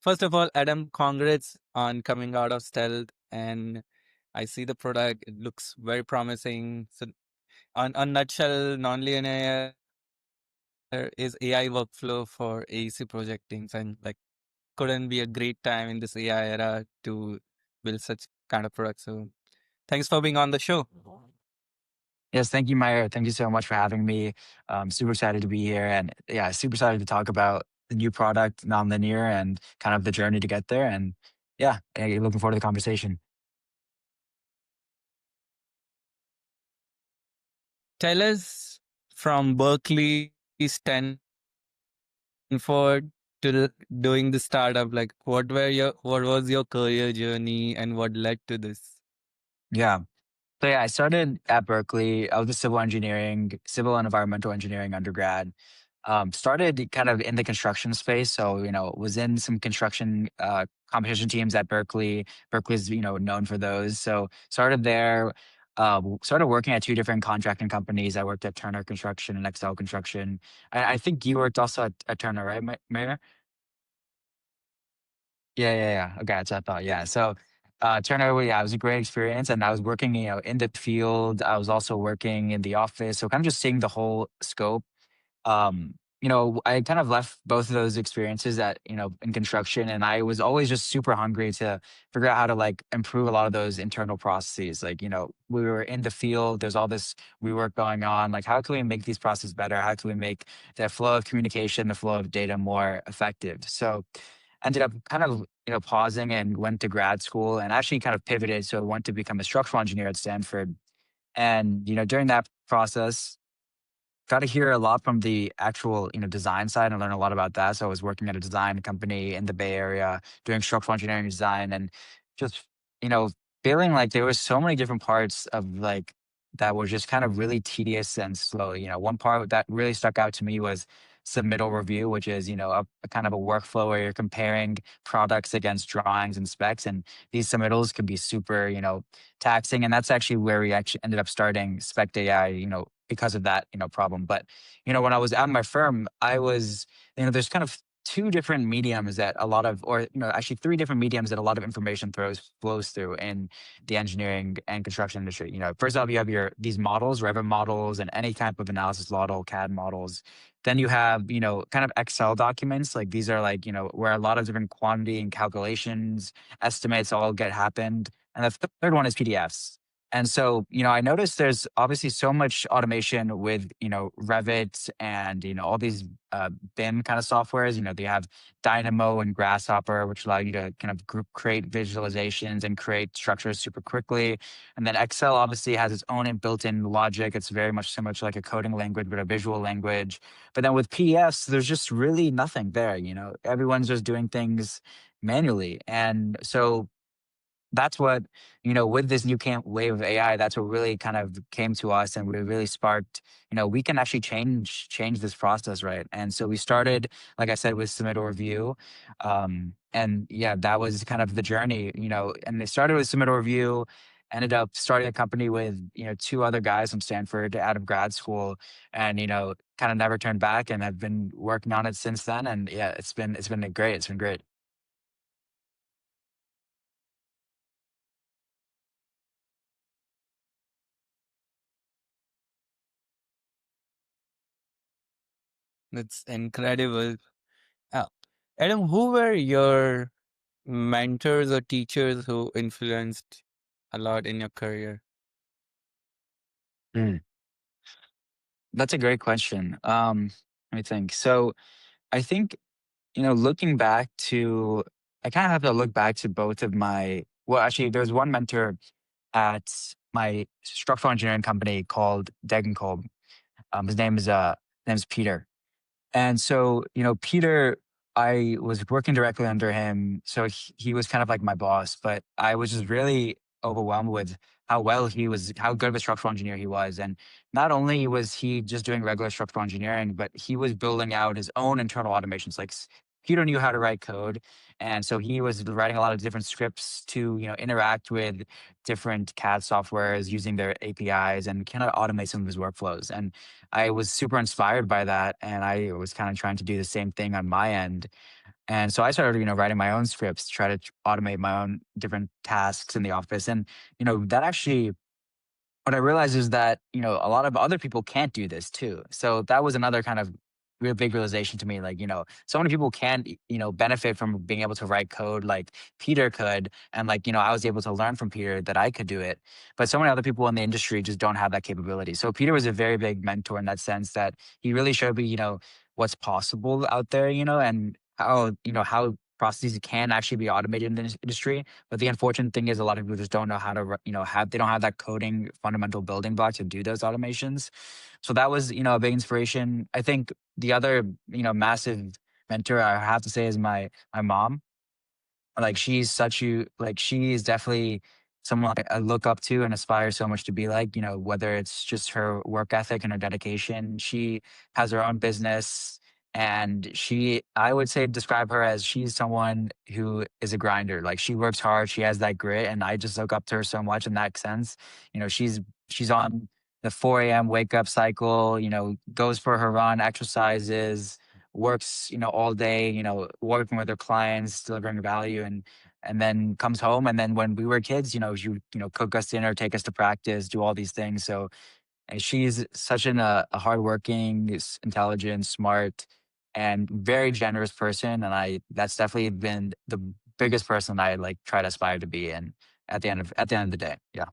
First of all, Adam, congrats on coming out of stealth. And I see the product; it looks very promising. So, on a nutshell, nonlinear is AI workflow for AEC projectings, and like couldn't be a great time in this AI era to build such kind of product. So, thanks for being on the show. Yes, thank you, Meyer. Thank you so much for having me. Super excited to be here, and yeah, super excited to talk about the new product, Nonlinear, and kind of the journey to get there. And yeah, looking forward to the conversation. Tell us from Berkeley, Stanford doing the startup. Like, what was your career journey, and what led to this? Yeah. So yeah, I started at Berkeley. I was a civil and environmental engineering undergrad. Started kind of in the construction space, so was in some construction competition teams at Berkeley. Berkeley's known for those. So started there. Started working at two different contracting companies. I worked at Turner Construction and Excel Construction. I think you worked also at Turner, right, Mayor? Yeah. Okay, that's what I thought. Yeah. So, Turner, well, yeah, it was a great experience, and I was working, in the field. I was also working in the office, so kind of just seeing the whole scope. I kind of left both of those experiences in construction, and I was always just super hungry to figure out how to like improve a lot of those internal processes. Like, we were in the field, there's all this rework going on. Like, how can we make these processes better? How can we make the flow of communication, the flow of data more effective? So ended up kind of pausing and went to grad school and actually kind of pivoted. So I went to become a structural engineer at Stanford. And during that process, got to hear a lot from the actual design side and learn a lot about that. So I was working at a design company in the Bay Area doing structural engineering design, and just you know feeling like there was so many different parts of like that were just kind of really tedious and slow. One part that really stuck out to me was submittal review, which is a kind of a workflow where you're comparing products against drawings and specs, and these submittals can be super taxing. And that's actually where we actually ended up starting Spec AI, because of that, problem. But, when I was at my firm, I was, there's kind of two different mediums that a lot of, or, actually three different mediums that a lot of information flows through in the engineering and construction industry. First off, you have these models, Revit models, and any type of analysis model, CAD models. Then you have, kind of Excel documents. Like these are like, where a lot of different quantity and calculations, estimates all get happened. And the third one is PDFs. And so, I noticed there's obviously so much automation with, Revit and, all these BIM kind of softwares. They have Dynamo and Grasshopper, which allow you to kind of create visualizations and create structures super quickly. And then Excel obviously has its own built-in logic. It's very much similar to like a coding language, but a visual language. But then with PDFs, there's just really nothing there. Everyone's just doing things manually. And so that's what with this new camp wave of AI, that's what really kind of came to us, and we really sparked. We can actually change this process, right? And so we started, like I said, with submittal review, and yeah, that was kind of the journey. And they started with submittal review. Ended up starting a company with two other guys from Stanford out of grad school, and kind of never turned back, and I've been working on it since then. And yeah, it's been great. It's been great. That's incredible. Uh, Adam, who were your mentors or teachers who influenced a lot in your career? That's a great question. Let me think. So I think, looking back to, I kind of have to look back to both of well, actually, there's one mentor at my structural engineering company called Degenkolb. His name's Peter. And so, Peter, I was working directly under him. So he was kind of like my boss, but I was just really overwhelmed with how good of a structural engineer he was. And not only was he just doing regular structural engineering, but he was building out his own internal automations. Like Peter knew how to write code. And so he was writing a lot of different scripts to, interact with different CAD softwares using their APIs and kind of automate some of his workflows. And I was super inspired by that, and I was kind of trying to do the same thing on my end. And so I started, writing my own scripts, try to automate my own different tasks in the office. And, that actually what I realized is that, a lot of other people can't do this too. So that was another kind of real big realization to me. Like, so many people can, benefit from being able to write code like Peter could. And like, I was able to learn from Peter that I could do it. But so many other people in the industry just don't have that capability. So Peter was a very big mentor in that sense that he really showed me, what's possible out there, and how processes can actually be automated in this industry. But the unfortunate thing is a lot of people just don't know how to, they don't have that coding fundamental building block to do those automations. So that was, a big inspiration. I think the other, massive mentor I have to say is my mom. Like she is definitely someone I look up to and aspire so much to be like, whether it's just her work ethic and her dedication. She has her own business and I would say describe her as she's someone who is a grinder. Like she works hard, she has that grit, and I just look up to her so much in that sense. She's on the 4 a.m. wake up cycle, goes for her run, exercises, works, all day, working with her clients, delivering value, and then comes home. And then when we were kids, she would, cook us dinner, take us to practice, do all these things. So and she's such a hardworking, intelligent, smart, and very generous person. And that's definitely been the biggest person I like try to aspire to be. And at the end of the day, yeah.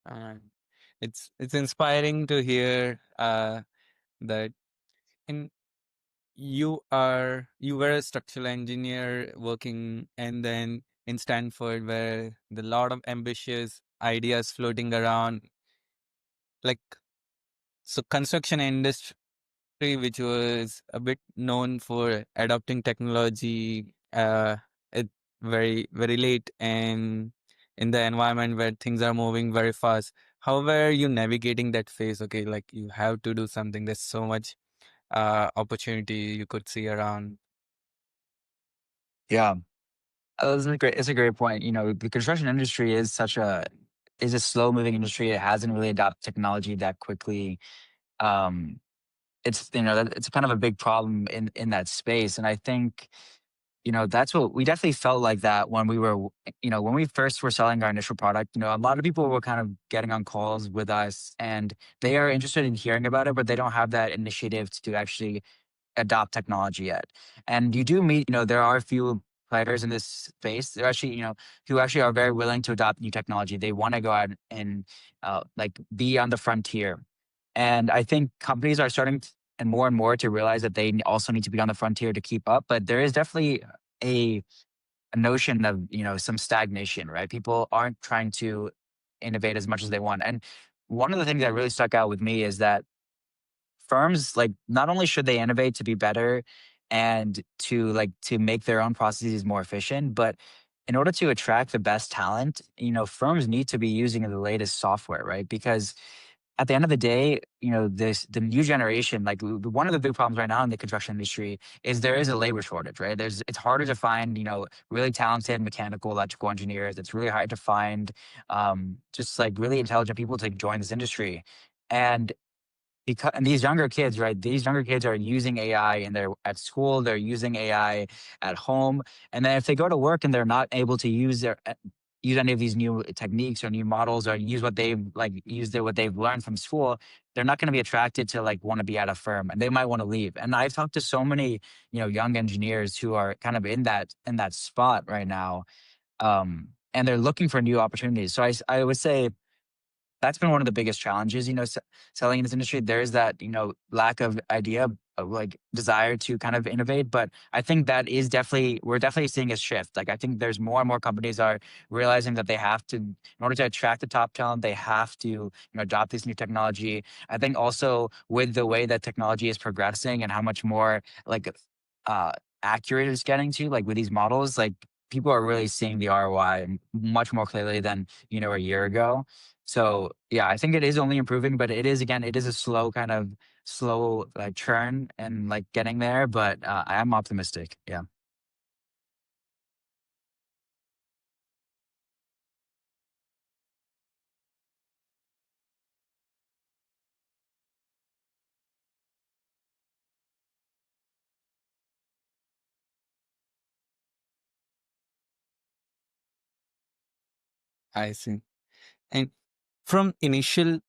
Uh, it's inspiring to hear that in you were a structural engineer working, and then in Stanford where the lot of ambitious ideas floating around, like, so construction industry, which was a bit known for adopting technology it very late, and in the environment where things are moving very fast. How were you navigating that phase? Okay, like you have to do something. There's so much opportunity you could see around. Yeah. That's a great. It's a great point. The construction industry is a slow moving industry. It hasn't really adopted technology that quickly. Um, it's kind of a big problem in that space, and I think that's what we definitely felt like that when we were when we first were selling our initial product. A lot of people were kind of getting on calls with us, and they are interested in hearing about it, but they don't have that initiative to actually adopt technology yet. And you do meet, there are a few players in this space. They're actually, who actually are very willing to adopt new technology. They want to go out and like be on the frontier. And I think companies are starting and more to realize that they also need to be on the frontier to keep up. But there is definitely a, a notion of, some stagnation, right? People aren't trying to innovate as much as they want. And one of the things that really stuck out with me is that firms like not only should they innovate to be better and to make their own processes more efficient, but in order to attract the best talent, firms need to be using the latest software, right? Because at the end of the day, the new generation, like one of the big problems right now in the construction industry is there is a labor shortage, right? It's harder to find, really talented mechanical, electrical engineers. It's really hard to find just like really intelligent people to join this industry. And because and these younger kids, right? These younger kids are using AI and they're at school, they're using AI at home. And then if they go to work and they're not able to use any of these new techniques or new models or use what they've learned from school, they're not going to be attracted to like want to be at a firm and they might want to leave. And I've talked to so many, young engineers who are kind of in that spot right now. And they're looking for new opportunities. So I would say that's been one of the biggest challenges, selling in this industry. There is that, lack of idea of like desire to kind of innovate. But I think we're definitely seeing a shift. Like I think there's more and more companies are realizing that they have to, in order to attract the top talent, they have to, adopt this new technology. I think also with the way that technology is progressing and how much more like uh accurate it's getting to, like with these models, like people are really seeing the ROI much more clearly than, a year ago. So yeah, I think it is only improving, but it is a slow like churn and like getting there. But I am optimistic. Yeah. I see. And from initial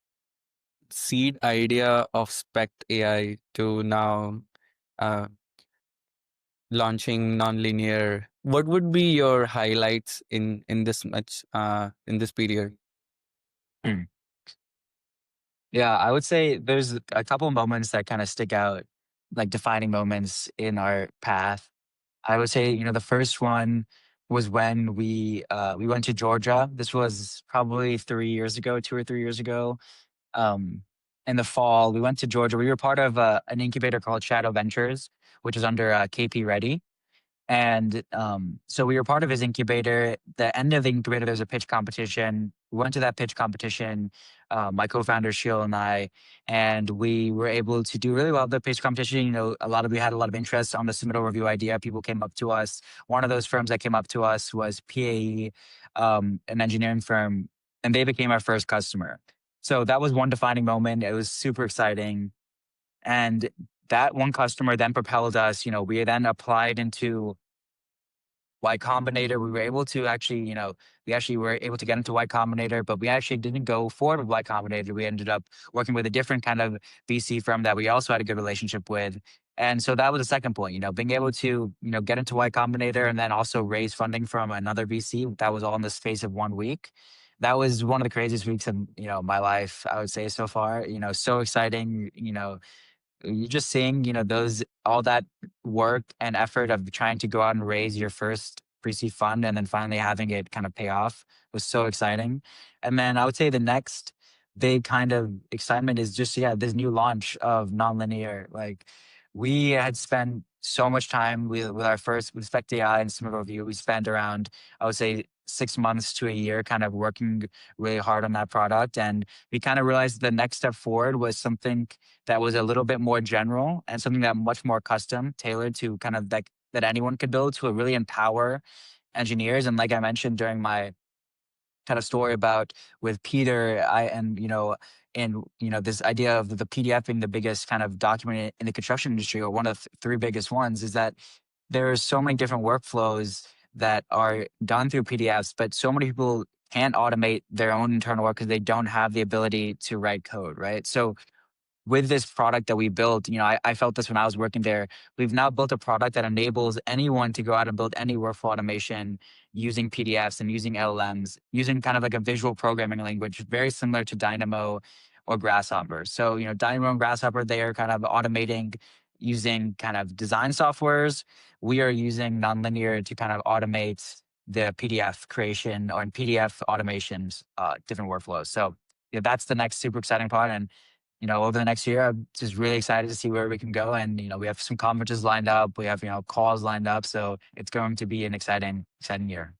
seed idea of spec AI to now uh, launching nonlinear, what would be your highlights in this much in this period? Mm. Yeah, I would say there's a couple moments that kind of stick out, like defining moments in our path. I would say, the first one was when we went to Georgia. This was probably 3 years ago, 2 or 3 years ago. Um, in the fall, we went to Georgia. We were part of an incubator called Shadow Ventures, which is under KP Ready. And so we were part of his incubator. The end of the incubator, there's a pitch competition. We went to that pitch competition, my co-founder Sheil and I, and we were able to do really well at the pitch competition. We had a lot of interest on the submittal review idea. People came up to us. One of those firms that came up to us was PAE, an engineering firm, and they became our first customer. So that was one defining moment. It was super exciting. And that one customer then propelled us. We then applied into Y Combinator. We were able to actually, we actually were able to get into Y Combinator, but we actually didn't go forward with Y Combinator. We ended up working with a different kind of VC firm that we also had a good relationship with. And so that was the second point, being able to, get into Y Combinator and then also raise funding from another VC. That was all in the space of 1 week. That was one of the craziest weeks of, my life, I would say so far. So exciting. You're just seeing, those all that work and effort of trying to go out and raise your first pre-seed fund and then finally having it kind of pay off was so exciting. And then I would say the next big kind of excitement is just, yeah, this new launch of Nonlinear. Like, we had spent so much time with our first with Spect AI and Submittal Review. We spent around, I would say, 6 months to a year kind of working really hard on that product. And we kind of realized the next step forward was something that was a little bit more general and something that much more custom, tailored to kind of that anyone could build to really empower engineers. And like I mentioned during my kind of story about with Peter, this idea of the PDF being the biggest kind of document in the construction industry, or one of the three biggest ones, is that there are so many different workflows that are done through PDFs, but so many people can't automate their own internal work because they don't have the ability to write code, right? So with this product that we built, I felt this when I was working there. We've now built a product that enables anyone to go out and build any workflow automation using PDFs and using LLMs, using kind of like a visual programming language, very similar to Dynamo or Grasshopper. So, Dynamo and Grasshopper, they are kind of automating using kind of design softwares. We are using Nonlinear to kind of automate the PDF creation or PDF automations, different workflows. So, yeah, that's the next super exciting part. And over the next year, I'm just really excited to see where we can go. And, we have some conferences lined up. We have, calls lined up. So it's going to be an exciting, exciting year.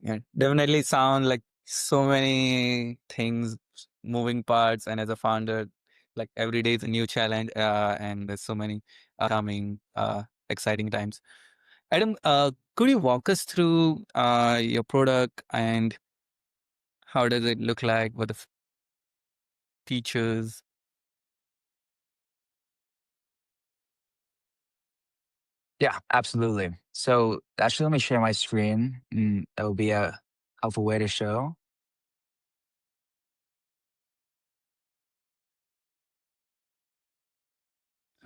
Yeah, definitely sound like so many things, moving parts, and as a founder, like every day is a new challenge, and there's so many coming exciting times. Adam, could you walk us through your product and how does it look like? What the features? Yeah, absolutely. So actually, let me share my screen. That will be a helpful way to show.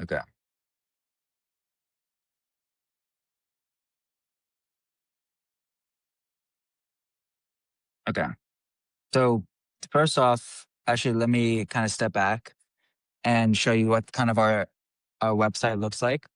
Okay. Okay. So first off, actually, let me kind of step back and show you what kind of our website looks like.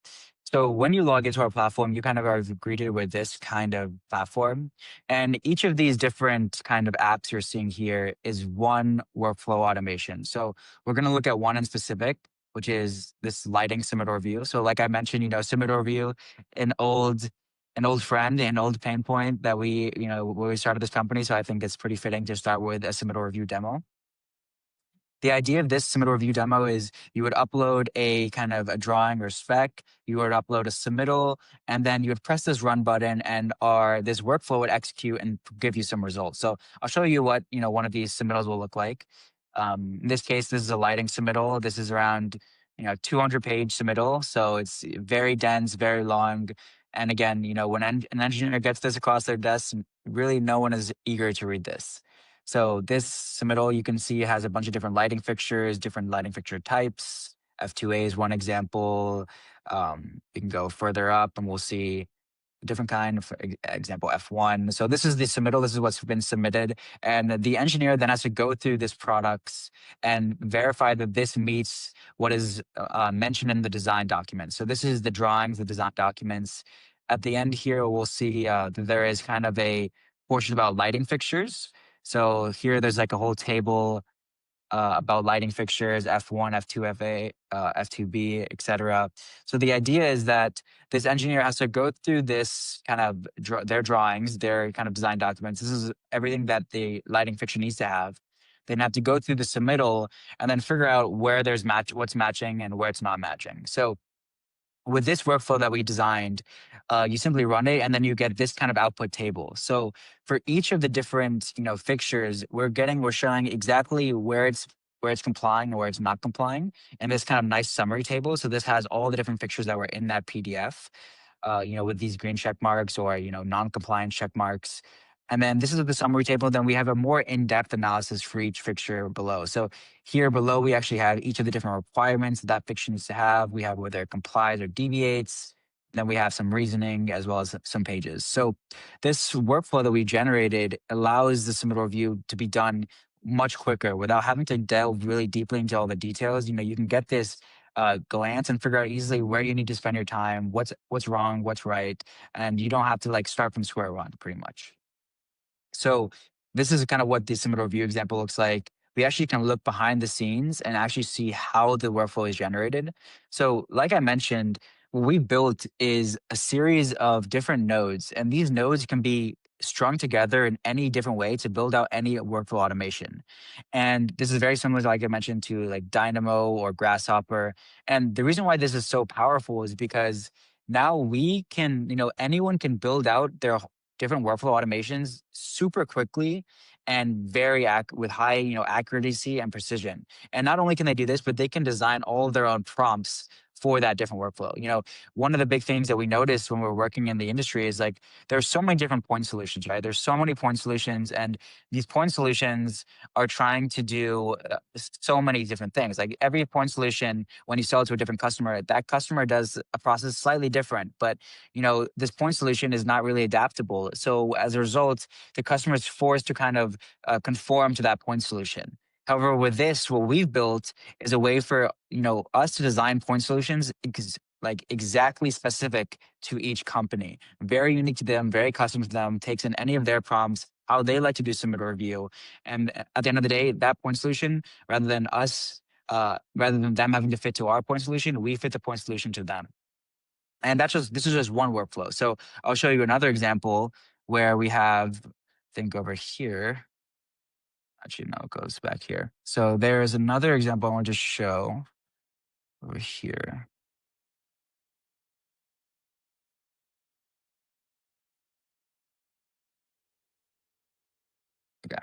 So when you log into our platform, you kind of are greeted with this kind of platform. And each of these different kind of apps you're seeing here is one workflow automation. So we're going to look at one in specific, which is this lighting submittal review. So like I mentioned, submittal review, an old an old friend, an old pain point that when we started this company. So I think it's pretty fitting to start with a submittal review demo. The idea of this submittal review demo is you would upload a kind of a drawing or spec, you would upload a submittal, and then you would press this run button and this workflow would execute and give you some results. So I'll show you what, one of these submittals will look like. In this case, this is a lighting submittal. This is around 200-page submittal, so it's very dense, very long. And again, when an engineer gets this across their desk, really no one is eager to read this. So this submittal, you can see, has a bunch of different lighting fixtures, different lighting fixture types. F2A is one example. We can go further up and we'll see a different kind, for example, F1. So this is the submittal. This is what's been submitted. And the engineer then has to go through this products and verify that this meets what is mentioned in the design document. So this is the drawings, the design documents. At the end here, we'll see that there is kind of a portion about lighting fixtures. So here there's like a whole table about lighting fixtures, F1, F2, FA, F2B, etc. So the idea is that this engineer has to go through this kind of their drawings, their kind of design documents. This is everything that the lighting fixture needs to have. Then have to go through the submittal and then figure out where there's what's matching and where it's not matching. So with this workflow that we designed, you simply run it and then you get this kind of output table. So for each of the different fixtures, we're showing exactly where it's complying and where it's not complying, and this kind of nice summary table. So this has all the different fixtures that were in that PDF, with these green check marks or non-compliant check marks. And then this is the summary table. Then we have a more in-depth analysis for each fixture below. So here below, we actually have each of the different requirements that fixture needs to have. We have whether it complies or deviates. Then we have some reasoning as well as some pages. So this workflow that we generated allows the submittal review to be done much quicker without having to delve really deeply into all the details. You can get this glance and figure out easily where you need to spend your time, what's wrong, what's right, and you don't have to start from square one pretty much. So this is kind of what the submittal review example looks like. We actually can look behind the scenes and actually see how the workflow is generated. So like I mentioned, what we built is a series of different nodes, and these nodes can be strung together in any different way to build out any workflow automation. And this is very similar, like I mentioned, to like Dynamo or Grasshopper. And the reason why this is so powerful is because now we can, anyone can build out their different workflow automations super quickly and with high accuracy and precision. And not only can they do this, but they can design all of their own prompts for that different workflow. One of the big things that we noticed when we're working in the industry is there's so many different point solutions, right? There's so many point solutions, and these point solutions are trying to do so many different things. Like every point solution, when you sell it to a different customer, that customer does a process slightly different, but this point solution is not really adaptable. So as a result, the customer is forced to kind of conform to that point solution. However, with this, what we've built is a way for us to design point solutions exactly specific to each company, very unique to them, very custom to them, takes in any of their prompts, how they like to do submittal review, and at the end of the day, that point solution, rather than them having to fit to our point solution, we fit the point solution to them. And this is just one workflow. So I'll show you another example where we have, I think over here. Actually, no, it goes back here. So there is another example I want to show over here. Okay.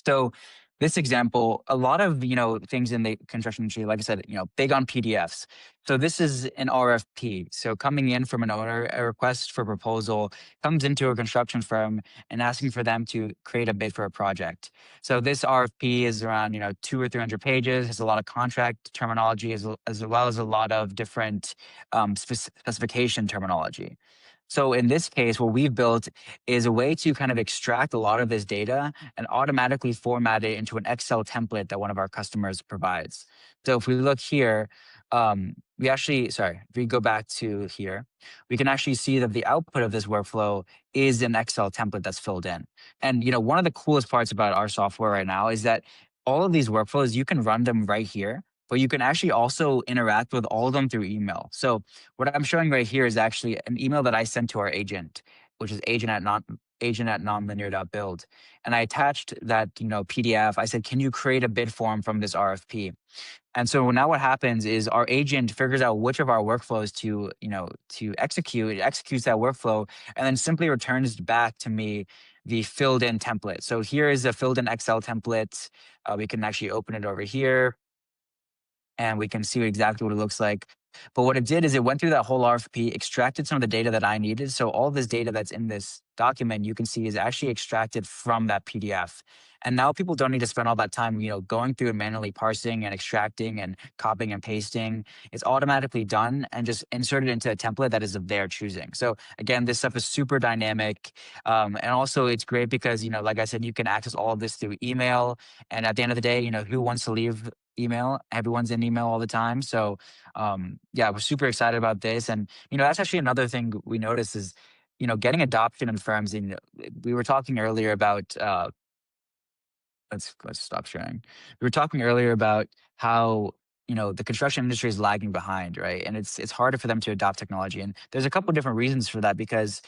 So this example, a lot of things in the construction industry, like I said, big on PDFs. So this is an RFP. So coming in from an owner, a request for proposal comes into a construction firm and asking for them to create a bid for a project. So this RFP is around 200 or 300 pages. Has a lot of contract terminology as well as a lot of different specification terminology. So in this case, what we've built is a way to kind of extract a lot of this data and automatically format it into an Excel template that one of our customers provides. So if we look here, if we go back to here, we can actually see that the output of this workflow is an Excel template that's filled in. And one of the coolest parts about our software right now is that all of these workflows, you can run them right here, but you can actually also interact with all of them through email. So what I'm showing right here is actually an email that I sent to our agent, which is agent@nonlinear.build. And I attached that PDF. I said, can you create a bid form from this RFP? And so now what happens is our agent figures out which of our workflows to execute. It executes that workflow and then simply returns back to me the filled in template. So here is a filled in Excel template. We can actually open it over here and we can see exactly what it looks like. But what it did is it went through that whole RFP, extracted some of the data that I needed. So all this data that's in this document, you can see is actually extracted from that PDF. And now people don't need to spend all that time, going through and manually parsing and extracting and copying and pasting. It's automatically done and just inserted into a template that is of their choosing. So again, this stuff is super dynamic. And also it's great because, like I said, you can access all of this through email. And at the end of the day, who wants to leave email? Everyone's in email all the time. So yeah, we're super excited about this. And, that's actually another thing we noticed is, getting adoption in firms. And we were talking earlier about let's stop sharing. We were talking earlier about how the construction industry is lagging behind, right? And it's harder for them to adopt technology. And there's a couple of different reasons for that because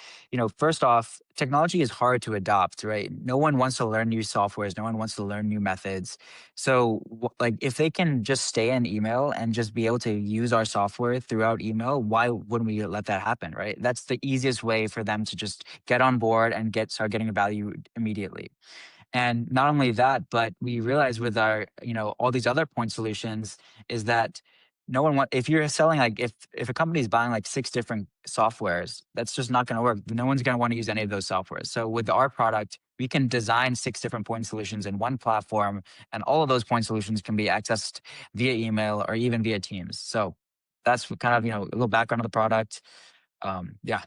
first off, technology is hard to adopt, right? No one wants to learn new softwares. No one wants to learn new methods. So like if they can just stay in email and just be able to use our software throughout email, why wouldn't we let that happen, right? That's the easiest way for them to just get on board and start getting value immediately. And not only that, but we realize with our, all these other point solutions is that no one want if you're selling like if a company is buying like 6 different softwares, that's just not going to work. No one's going to want to use any of those softwares. So with our product, we can design 6 different point solutions in one platform, and all of those point solutions can be accessed via email or even via Teams. So that's kind of a little background of the product. Yeah.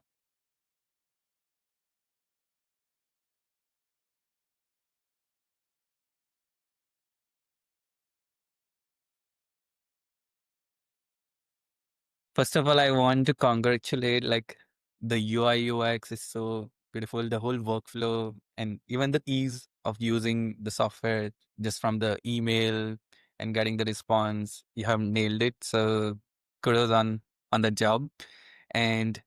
First of all, I want to congratulate like the UI UX is so beautiful, the whole workflow and even the ease of using the software just from the email and getting the response. You have nailed it. So kudos on the job. And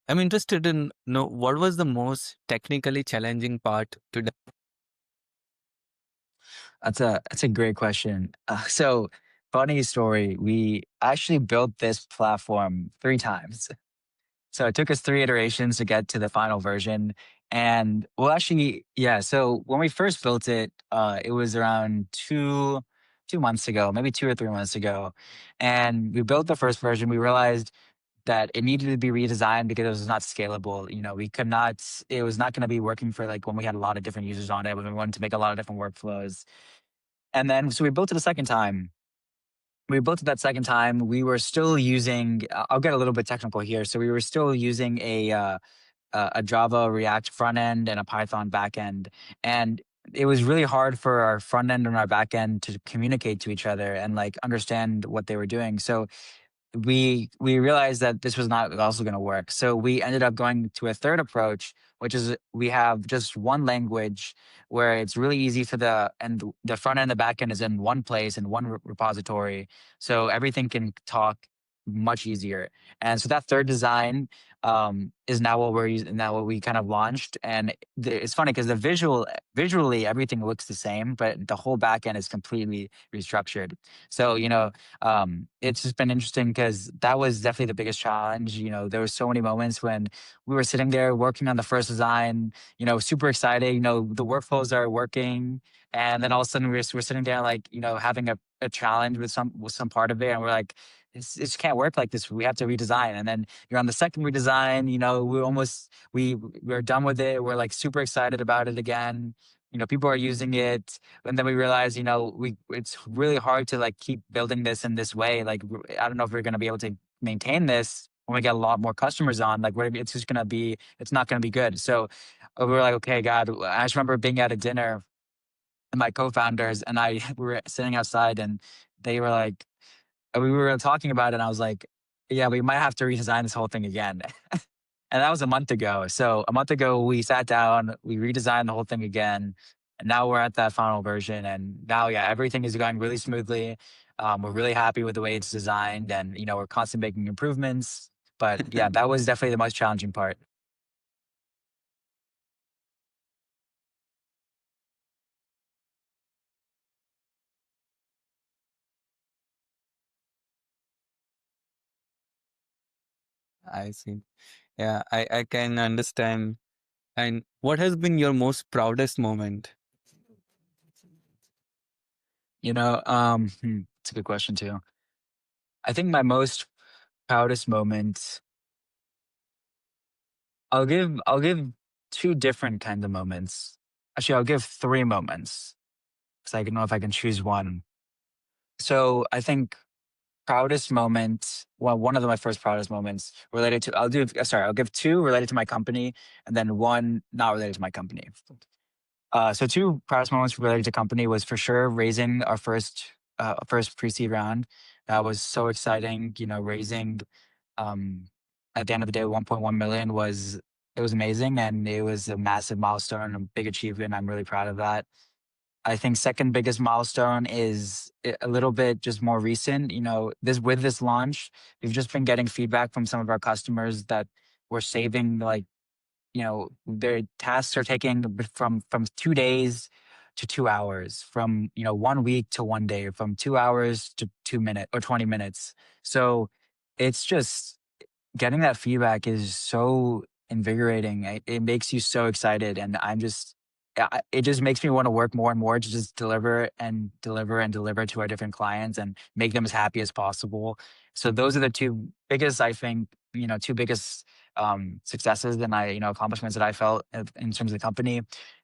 I'm interested in know what was the most technically challenging part to the That's a great question. So funny story. We actually built this platform 3 times. So it took us 3 iterations to get to the final version. And well, actually, yeah. So when we first built it, it was around 2 months ago, maybe 2 or 3 months ago. And we built the first version. We realized that it needed to be redesigned because it was not scalable. We could not. It was not going to be working for like when we had a lot of different users on it. When we wanted to make a lot of different workflows. And then, so we built it a second time. We built it that second time. We were still using, I'll get a little bit technical here. So we were still using a Java React front end and a Python back end. And it was really hard for our front end and our back end to communicate to each other and like understand what they were doing. So we realized that this was not also going to work. So we ended up going to a third approach, which is we have just one language where it's really easy for the front end and the back end is in one place in one repository. So everything can talk much easier. And so that third design is now what we're using, now what we kind of launched. And it's funny because visually everything looks the same, but the whole back end is completely restructured. So, it's just been interesting because that was definitely the biggest challenge. There were so many moments when we were sitting there working on the first design, super excited, the workflows are working. And then all of a sudden we're sitting there like, having a challenge with some part of it. And we're like, this it just can't work like this. We have to redesign. And then you're on the second redesign, we're done with it. We're like super excited about it again. People are using it, and then we realize, it's really hard to like keep building this in this way. Like, I don't know if we're going to be able to maintain this when we get a lot more customers on. Like, it's not going to be good. So we were like, okay, God. I just remember being at a dinner and my co-founders and I we were sitting outside, and they were like, we were talking about it, and I was like, yeah, we might have to redesign this whole thing again. And that was a month ago. So a month ago, we sat down, we redesigned the whole thing again, and now we're at that final version. And now, yeah, everything is going really smoothly. We're really happy with the way it's designed, and we're constantly making improvements. But yeah, that was definitely the most challenging part. I see. Yeah, I can understand And what has been your most proudest moment? It's a good question too. I think my most proudest moment, I'll give two different kinds of moments. Actually, I'll give three moments because I don't know if I can choose one. So I think proudest moment, well, one of my first proudest moments related to, I'll give two related to my company and then one not related to my company. So two proudest moments related to company was for sure raising our first pre-seed round. That was so exciting. Raising um, at the end of the day 1.1 million was amazing, and it was a massive milestone, a big achievement. I'm really proud of that. I think second biggest milestone is a little bit just more recent. This launch, we've just been getting feedback from some of our customers that we're saving their tasks are taking from 2 days to 2 hours, from 1 week to 1 day, from 2 hours to 2 minutes or 20 minutes. So it's just getting that feedback is so invigorating. It makes you so excited, and it just makes me want to work more and more to just deliver and deliver and deliver to our different clients and make them as happy as possible. So those are the two biggest, I think, two biggest successes and accomplishments that I felt in terms of the company.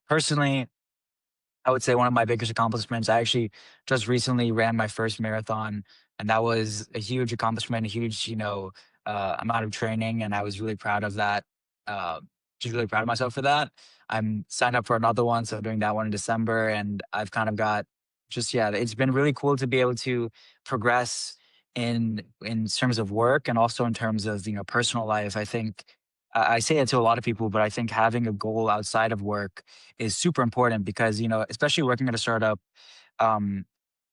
Personally, I would say one of my biggest accomplishments, I actually just recently ran my first marathon, and that was a huge accomplishment, a huge, amount of training, and I was really proud of that. Uh, just really proud of myself for that. I'm signed up for another one, so I'm doing that one in December, and I've kind of got yeah, it's been really cool to be able to progress in terms of work and also in terms of personal life. I think I say it to a lot of people, but I think having a goal outside of work is super important because, especially working at a startup, um,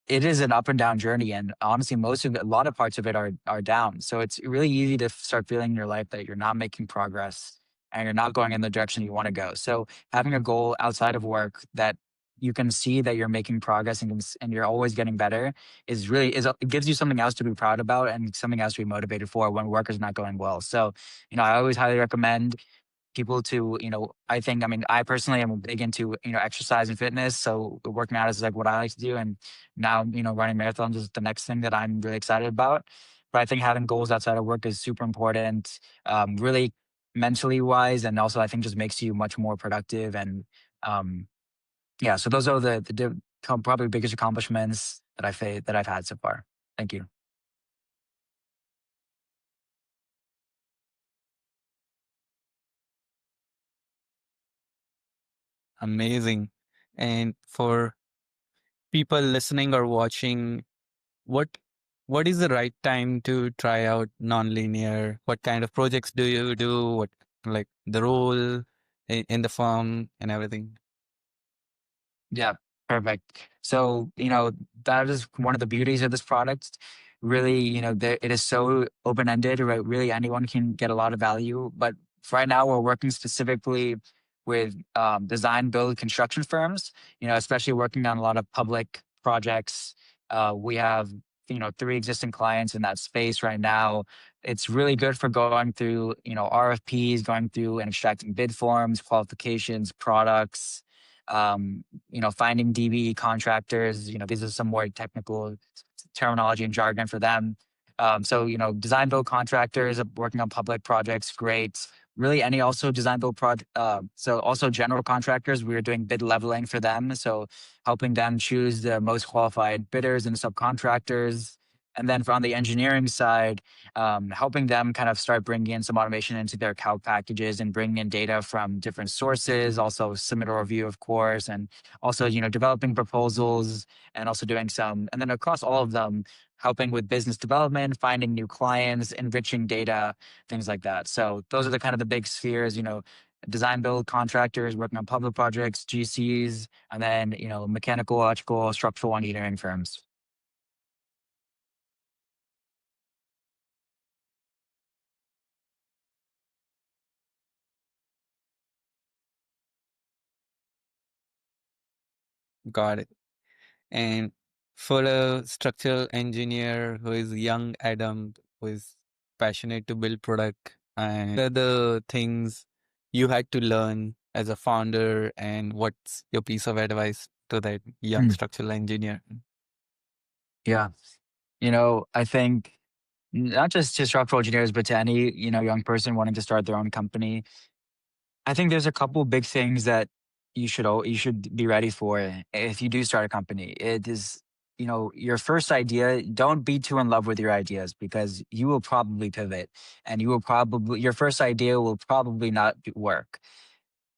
it is an up and down journey. And honestly, a lot of parts of it are down. So it's really easy to start feeling in your life that you're not making progress and you're not going in the direction you want to go. So having a goal outside of work that you can see that you're making progress and you're always getting better it gives you something else to be proud about and something else to be motivated for when work is not going well. So, I always highly recommend people to, I personally am big into, exercise and fitness. So working out is like what I like to do. And now, running marathons is the next thing that I'm really excited about. But I think having goals outside of work is super important, really mentally wise. And also I think just makes you much more productive. And yeah, so those are probably biggest accomplishments that I've had so far. Thank you. Amazing. And for people listening or watching, what what is the right time to try out nonlinear? What kind of projects do you do? What, like, the role in the firm and everything? Yeah, perfect. So, that is one of the beauties of this product. Really, it is so open-ended, right? Really, anyone can get a lot of value. But right now, we're working specifically with design, build, construction firms, especially working on a lot of public projects. We have, three existing clients in that space right now. It's really good for going through, RFPs, going through and extracting bid forms, qualifications, products, finding DBE contractors. These are some more technical terminology and jargon for them. So, design build contractors working on public projects, great. Really, any also design build project. So, also general contractors, we're doing bid leveling for them. So, helping them choose the most qualified bidders and subcontractors. And then, on the engineering side, helping them kind of start bringing in some automation into their calc packages and bringing in data from different sources, also submit a review, of course, and also, developing proposals and also doing and then across all of them, helping with business development, finding new clients, enriching data, things like that. So those are the kind of the big spheres, design build contractors working on public projects, GCs, and then, mechanical, electrical, structural engineering firms. Got it. And for a structural engineer who is young Adam, who is passionate to build product, and what are the things you had to learn as a founder, and what's your piece of advice to that young Mm, structural engineer? yeah. I think not just to structural engineers, but to any, young person wanting to start their own company, I think there's a couple big things that you should be ready for if you do start a company. It is, your first idea, don't be too in love with your ideas because you will probably pivot and your first idea will probably not work.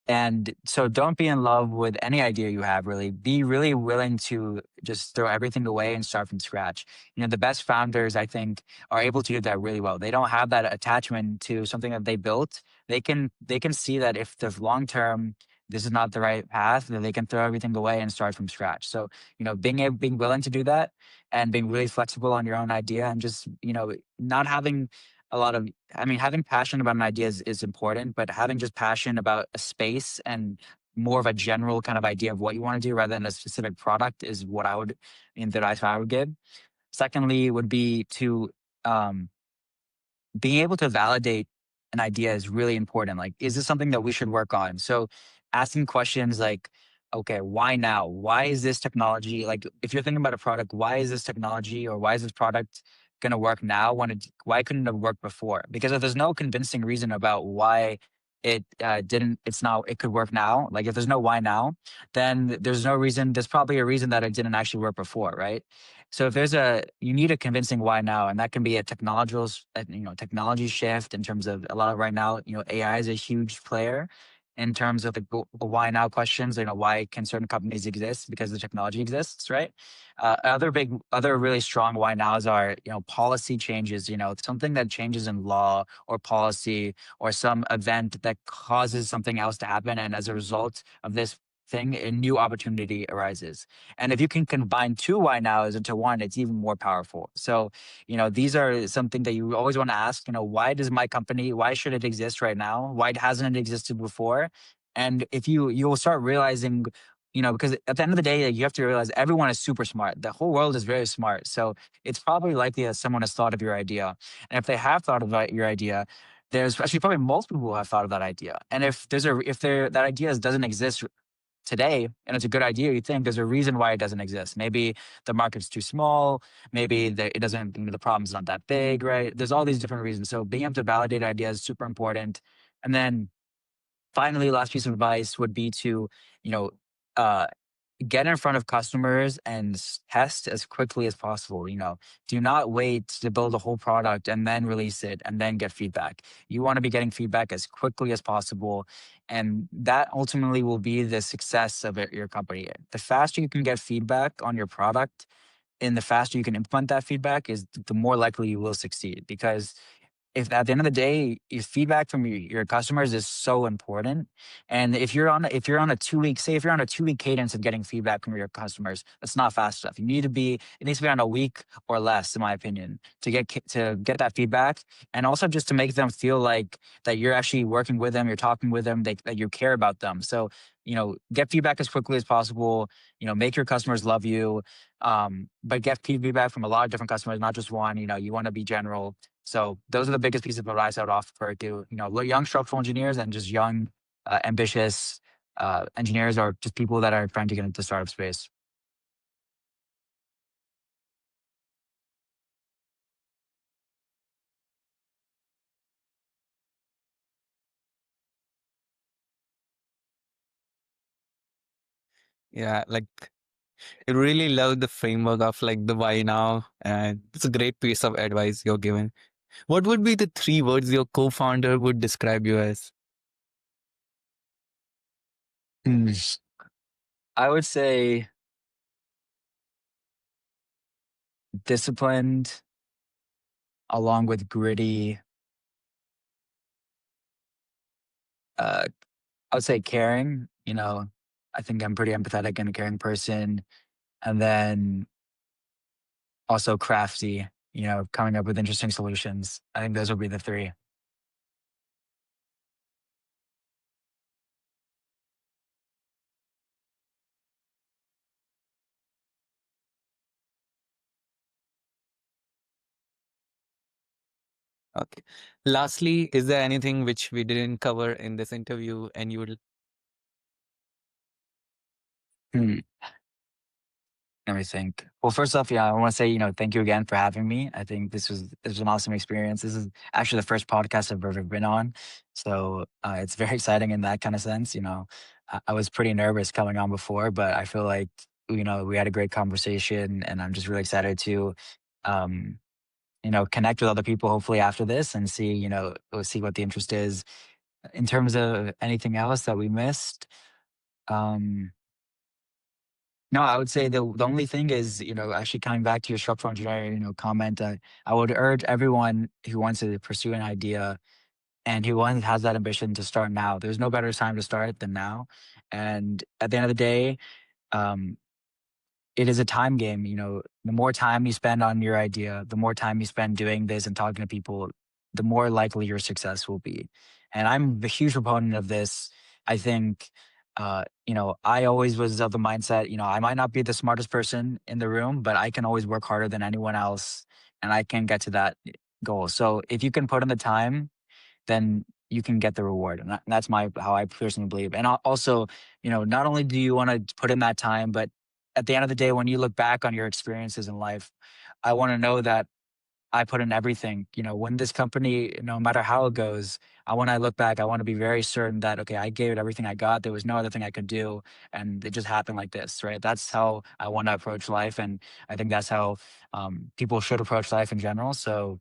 And so don't be in love with any idea you have, really. Be really willing to just throw everything away and start from scratch. The best founders, I think, are able to do that really well. They don't have that attachment to something that they built. They can see that if the long term this is not the right path, then they can throw everything away and start from scratch. So, being willing to do that and being really flexible on your own idea and just, not having a lot of having passion about an idea is important, but having just passion about a space and more of a general kind of idea of what you want to do rather than a specific product is what the advice I would give. Secondly, would be to um, being able to validate an idea is really important. Like, is this something that we should work on? So asking questions like, okay, why now? Why is this technology like if you're thinking about a product, why is this technology or why is this product gonna work now when why couldn't it have worked before? Because if there's no convincing reason about why it could work now, like if there's no why now, then there's probably a reason that it didn't actually work before, right? So if you need a convincing why now, and that can be a technology shift in terms of a lot of right now, AI is a huge player in terms of the why now questions. Why can certain companies exist because the technology exists, right? Other really strong why nows are, policy changes, something that changes in law or policy or some event that causes something else to happen. And as a result of this thing, a new opportunity arises. And if you can combine two why nows into one, it's even more powerful. So, these are something that you always want to ask, why should it exist right now? Why hasn't it existed before? And if you'll start realizing, because at the end of the day, like, you have to realize everyone is super smart. The whole world is very smart. So it's probably likely that someone has thought of your idea. And if they have thought about your idea, there's actually probably multiple people who have thought of that idea. And if that idea doesn't exist today and it's a good idea, you think there's a reason why it doesn't exist. Maybe the market's too small, maybe it doesn't, the problem's not that big, right? There's all these different reasons. So being able to validate ideas is super important. And then finally, last piece of advice would be to, you know, uh, get in front of customers and test as quickly as possible. Do not wait to build a whole product and then release it and then get feedback. You want to be getting feedback as quickly as possible, and that ultimately will be the success of your company. The faster you can get feedback on your product and the faster you can implement that feedback is the more likely you will succeed, because if at the end of the day, if feedback from your customers is so important, and if you're on a 2 week, say if you're on a 2 week cadence of getting feedback from your customers, that's not fast enough. It needs to be on a week or less, in my opinion, to get that feedback, and also just to make them feel like that you're actually working with them, you're talking with them, that you care about them. So get feedback as quickly as possible. Make your customers love you, but get feedback from a lot of different customers, not just one. You want to be general. So those are the biggest pieces of advice I would offer to young structural engineers and just young, ambitious engineers, or just people that are trying to get into startup space. Yeah, like I really love the framework of like the why now, and it's a great piece of advice you're given. What would be the three words your co-founder would describe you as? Hmm. I would say disciplined, along with gritty. Uh, I would say caring. I think I'm pretty empathetic and a caring person, and then also crafty. Coming up with interesting solutions. I think those would be the three. Okay. Lastly, is there anything which we didn't cover in this interview and you would Hmm. Let me think. Well, first off, yeah, I want to say, thank you again for having me. I think this was an awesome experience. This is actually the first podcast I've ever been on, so it's very exciting in that kind of sense. I was pretty nervous coming on before, but I feel like we had a great conversation, and I'm just really excited to, um, connect with other people hopefully after this and see, we'll see what the interest is in terms of anything else that we missed. Um, No, I would say the only thing is, actually coming back to your structural engineering, comment, I would urge everyone who wants to pursue an idea and who has that ambition to start now. There's no better time to start than now. And at the end of the day, um, it is a time game. The more time you spend on your idea, the more time you spend doing this and talking to people, the more likely your success will be. And I'm a huge proponent of this. I think, I always was of the mindset, I might not be the smartest person in the room, but I can always work harder than anyone else and I can get to that goal. So if you can put in the time, then you can get the reward. And that's how I personally believe. And also, not only do you want to put in that time, but at the end of the day, when you look back on your experiences in life, I want to know that I put in everything. When this company, no matter how it goes, when I look back, I want to be very certain that, okay, I gave it everything I got. There was no other thing I could do. And it just happened like this, right? That's how I want to approach life. And I think that's how people should approach life in general. So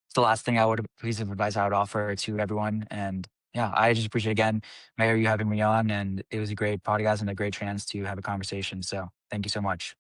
it's the last thing piece of advice I would offer to everyone. And yeah, I just appreciate again, Mayor, you having me on. And it was a great podcast and a great chance to have a conversation. So thank you so much.